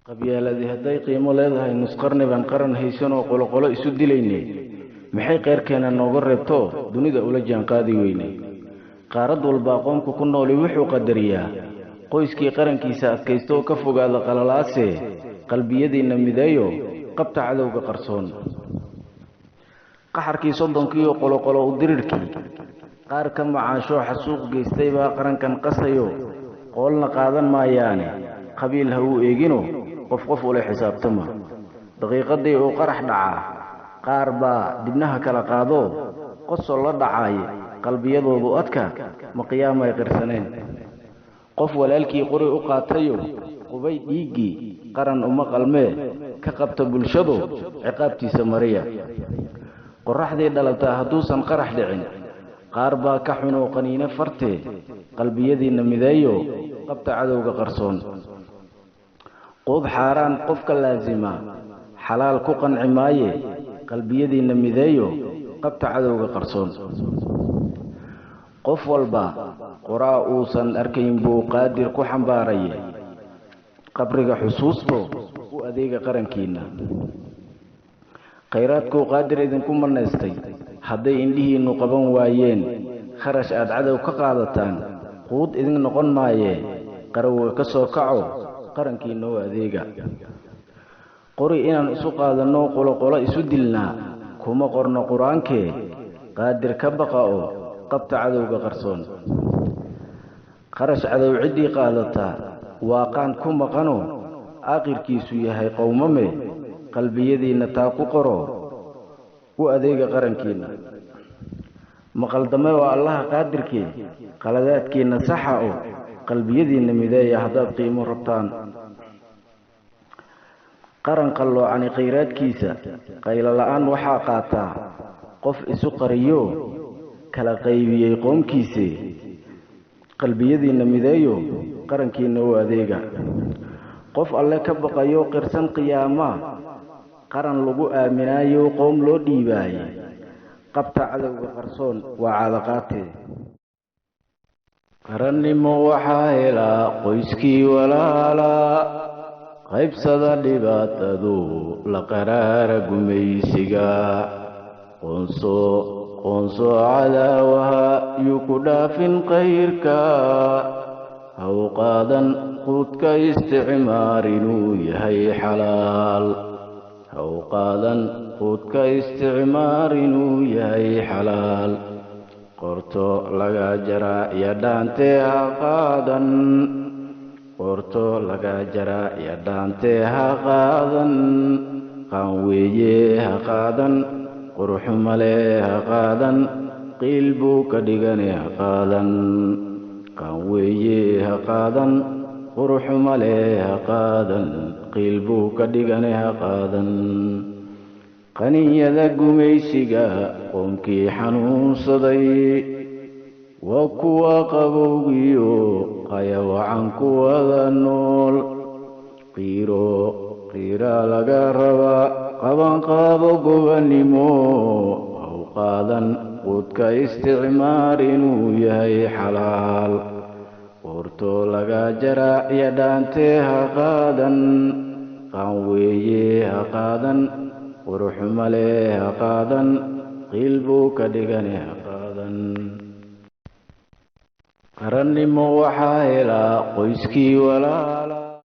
qabyaaladii hadday qiimo leedahay nusqarni baan qaran haysan oo qoloqolo isu dilaynay maxay qeyrkeena nooga reebto dunida ula jaanqaadi weynay qaarad walba aqoonku ku nooli wuxuu qadariyaa qoyskii qarankiisa adkaysto oo ka fogaada qalalaase qalbiyadiina mideeyo qabta cadowga qarsoon qaxarkii soddonkii oo qoloqolo u dirirkii qaar ka macaasho xasuuq geystay baa qarankan qasayo qoolna qaadan maayaane qabiil ha uu eegino qof ula xisaabtama daqiiqadii uu qarax dhacaa qaar baa dibnaha kala qaado qosol la dhacay qalbiyadoodu adka ma qiyaamay qirsaneen qof walaalkii qori u qaatayo qubay dhiigii qaran uma qalmee ka qabta bulshadu ciqaabtiisa mariya qoraxdii dhalataa hadduusan qarax dhicin qaar baa ka xun oo qaniino fartee qalbiyadiina mideeyo qabta cadowga qarsoon quud xaaraan qofka laazima xalaal ku qanci maaye qalbiyadiina mideeyo qabta cadowga qarsoon qof walba qoraa uusan arkayn buu qaadir ku xambaaraye qabriga xusuusto u adeega qarankiina khayraadkuu qaadir idinku manaystay hadday indhihiinnu qaban waayeen kharash aad cadow ka qaadataan quud idin noqon maayee qarawga ka soo kaco qarankiina u adeega qori inaan isu qaadanno qoloqolo isu dilnaa kuma qorno qur-aankee qaadir ka baqa oo qabta cadowga qarsoon kharash cadow ciddii qaadataa waa qaan ku maqano aakhirkiisu yahay qowmame qalbiyadiinna taa ku qoro u adeega qarankiina maqaldame waa allaha qaadirkee qaladaadkiina saxa oo qalbiyadiina mideeya haddaad qiimo rabtaan qaran qalloocani khayraadkiisa qaylo la-aan waxaa qaataa qof isu qariyo kala qaybiyey qoomkiise qalbiyadiina mideeyo qarankiina u adeega qof alle ka baqayo qirsan qiyaama qaran lagu aaminaayo qoom loo dhiibaaye qabta cadowga qarsoon waa caadaqaatee qarannimo waxaa helaa qoyskii walaalaa qaybsada dhibaatadu la qaraara gumaysiga qoonso cadaawaha yuu ku dhaafin qayrka ha u qaadan quudka isticmaar inuu yahay xalaal ha u qaadan quudka isticmaar inuu yahay xalaal qorto laga jaraa iyo dhaantee ha qaadan qorto laga jaraa iyo dhaantee ha qaadan qaan weeye ha qaadan quruxu male ha qaadan qiil buu ka dhigane ha qaadan qaan weeye ha qaadan quruxu male ha qaadan qiil buu ka dhigane ha qaadan qaniyada gumaysiga qoomkii xanuunsaday waa kuwa qabowgiyo qayawacan kuwada nool qiira laga rabaa qabanqaabo gobannimo ha u qaadan quudka isticmaar inuu yahay xalaal qorto laga jaraa iyo dhaantee ha qaadan qaan weeye ha qaadan quruxu male ha qaadan qiil buu ka dhigane ha qaadan qarannimo waxaa helaa qoyskii walaala